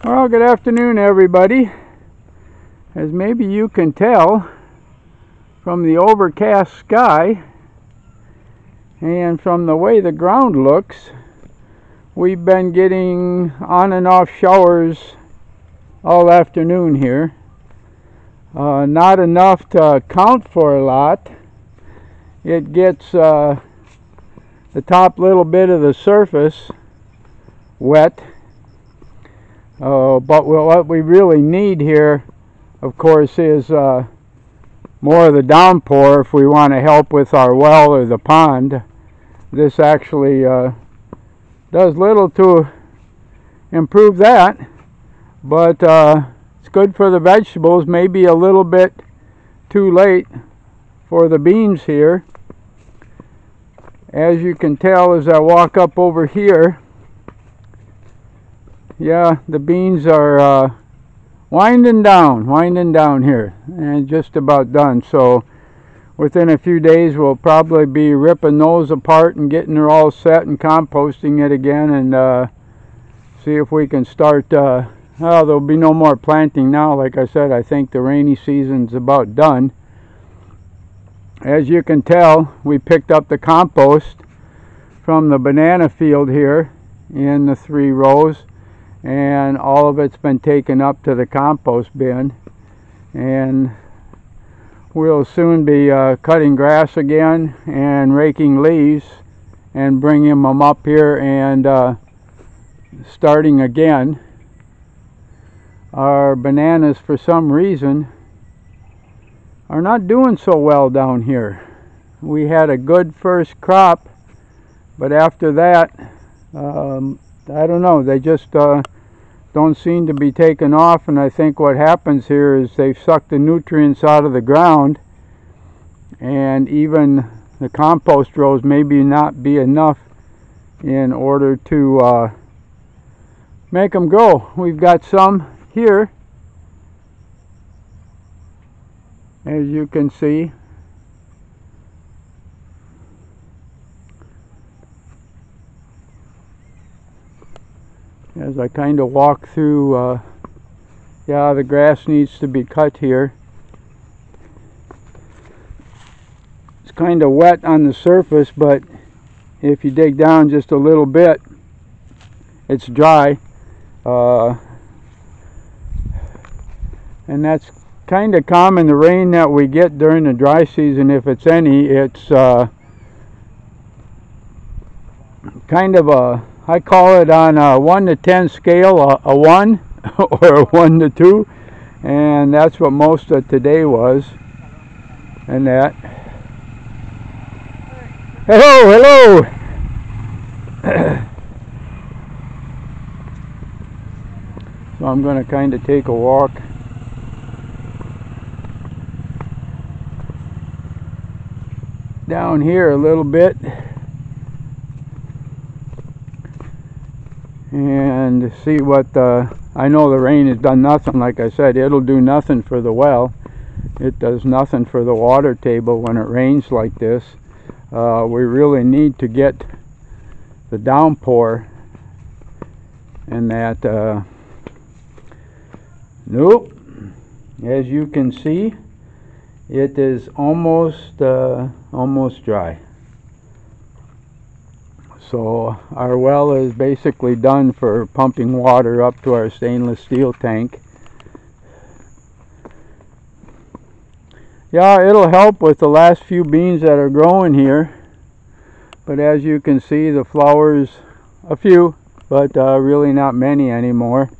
Well, good afternoon, everybody. As maybe you can tell from the overcast sky and from the way the ground looks, we've been getting on and off showers all afternoon here. Not enough to count for a lot. It gets the top little bit of the surface wet. But what we really need here, of course, is more of the downpour if we want to help with our well or the pond. This actually does little to improve that, but it's good for the vegetables. Maybe a little bit too late for the beans here. As you can tell as I walk up over here, yeah, the beans are winding down here, and just about done. So within a few days we'll probably be ripping those apart and getting her all set and composting it again, and see if we can start. Well, there'll be no more planting now. Like I said, I think the rainy season's about done. As you can tell, we picked up the compost from the banana field here in the 3 rows, and all of it's been taken up to the compost bin, and we'll soon be cutting grass again and raking leaves and bringing them up here and starting again. Our bananas, for some reason, are not doing so well down here. We had a good first crop, but after that, I don't know, they just don't seem to be taking off, and I think what happens here is they've sucked the nutrients out of the ground, and even the compost rows maybe not be enough in order to make them grow. We've got some here, as you can see. As I kind of walk through, yeah, the grass needs to be cut here. It's kind of wet on the surface, but if you dig down just a little bit, it's dry. And that's kind of common. The rain that we get during the dry season, if it's any, it's kind of a, I call it on a 1 to 10 scale, a 1 or a 1 to 2, and that's what most of today was. And that. Hello, hello. So I'm going to kind of take a walk down here a little bit and see what I know the rain has done nothing. Like I said, it'll do nothing for the well. It does nothing for the water table when it rains like this. We really need to get the downpour, and that nope, as you can see, it is almost dry. So our well is basically done for pumping water up to our stainless steel tank. Yeah, it'll help with the last few beans that are growing here. But as you can see, the flowers, a few, but really not many anymore.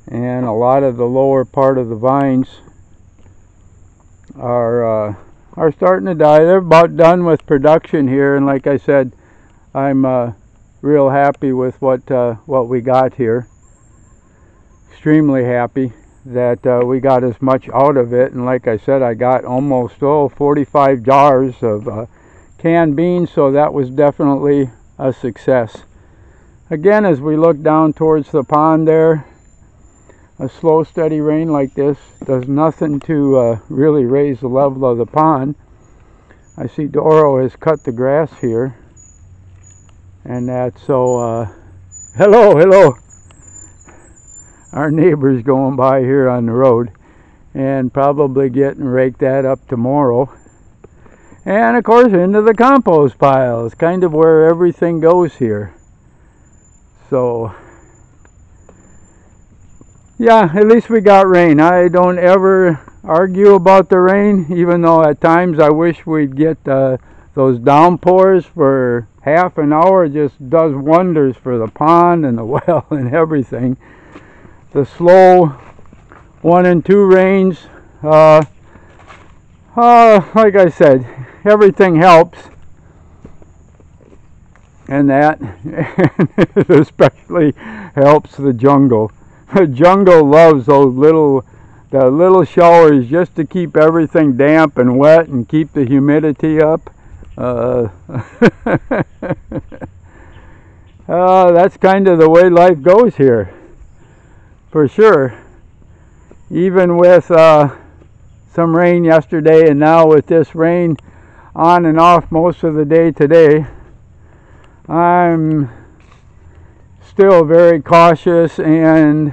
And a lot of the lower part of the vines are starting to die. They're about done with production here, and like I said, I'm real happy with what we got here. Extremely happy that we got as much out of it. And like I said, I got almost 45 jars of canned beans, so that was definitely a success. Again, as we look down towards the pond there, a slow steady rain like this does nothing to really raise the level of the pond. I see Doro has cut the grass here, and that's so hello our neighbors going by here on the road, and probably get and rake that up tomorrow. And of course into the compost pile is kind of where everything goes here. So yeah, at least we got rain. I don't ever argue about the rain, even though at times I wish we'd get those downpours for half an hour. It just does wonders for the pond and the well and everything. The slow 1 and 2 rains, like I said, everything helps, and that it especially helps the jungle. The jungle loves those the little showers just to keep everything damp and wet and keep the humidity up. That's kind of the way life goes here, for sure. Even with some rain yesterday, and now with this rain on and off most of the day today, I'm still very cautious, and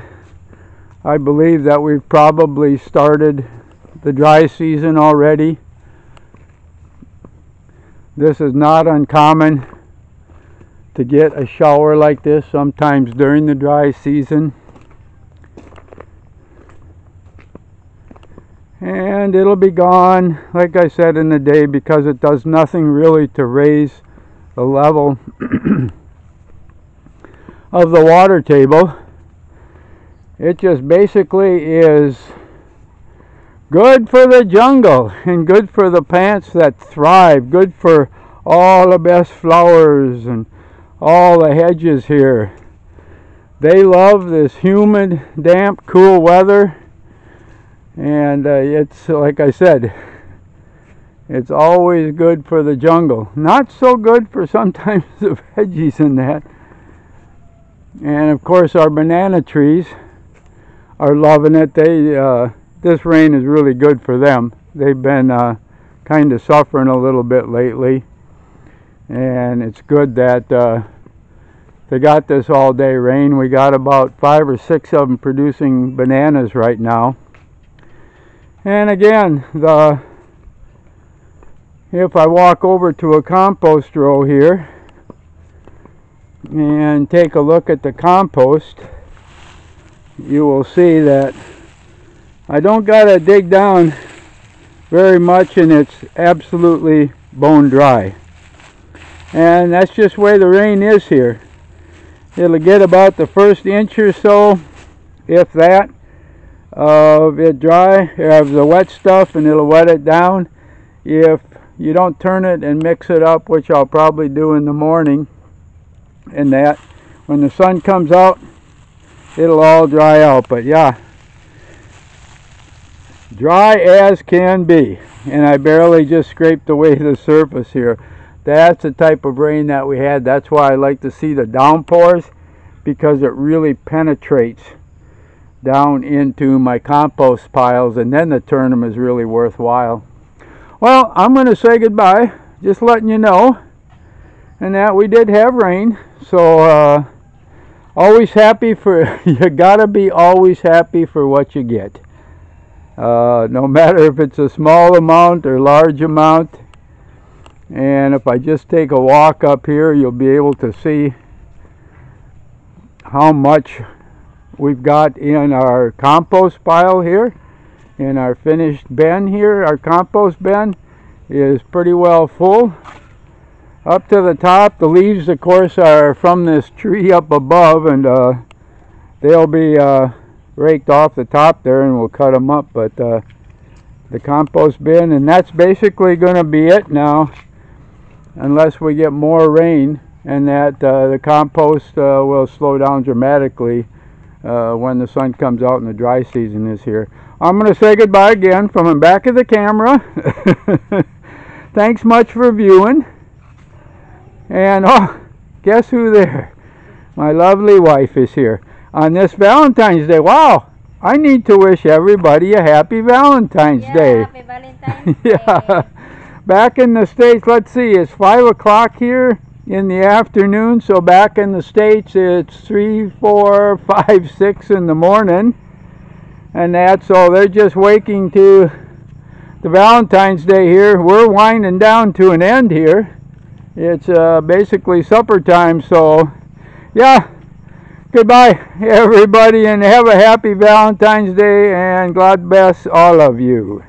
I believe that we've probably started the dry season already. This is not uncommon to get a shower like this sometimes during the dry season. And it'll be gone, like I said, in the day, because it does nothing really to raise the level of the water table. It just basically is good for the jungle and good for the plants that thrive, good for all the best flowers and all the hedges here. They love this humid, damp, cool weather, and it's, like I said, it's always good for the jungle. Not so good for sometimes the veggies and that. And of course our banana trees are loving it. This rain is really good for them. They've been kind of suffering a little bit lately, and it's good that they got this all day rain. We got about 5 or 6 of them producing bananas right now. And again, if I walk over to a compost row here and take a look at the compost, you will see that I don't gotta dig down very much, and it's absolutely bone dry. And that's just where the rain is here. It'll get about the first inch or so, if that, of it dry, of the wet stuff, and it'll wet it down. If you don't turn it and mix it up, which I'll probably do in the morning, and that, when the sun comes out, it'll all dry out. But yeah, dry as can be, and I barely just scraped away the surface here. That's the type of rain that we had. That's why I like to see the downpours, because it really penetrates down into my compost piles, and then the turn them is really worthwhile. Well, I'm going to say goodbye, just letting you know, and that we did have rain. So always happy for you gotta be always happy for what you get, no matter if it's a small amount or large amount. And if I just take a walk up here, you'll be able to see how much we've got in our compost pile here, in our finished bin here. Our compost bin is pretty well full up to the top. The leaves, of course, are from this tree up above, and they'll be raked off the top there, and we'll cut them up. But the compost bin, and that's basically going to be it now, unless we get more rain, and that the compost will slow down dramatically when the sun comes out and the dry season is here. I'm going to say goodbye again from the back of the camera. Thanks much for viewing. And oh, guess who there? My lovely wife is here on this Valentine's Day. Wow, I need to wish everybody a happy Valentine's Day. Happy Valentine's Day. Yeah. Back in the States, let's see, it's 5 o'clock here. in the afternoon. So back in the States, it's 3, 4, 5, 6 in the morning. And so they're just waking to the Valentine's Day here. We're winding down to an end here. It's basically supper time. So, yeah. Goodbye, everybody, and have a happy Valentine's Day, and God bless all of you.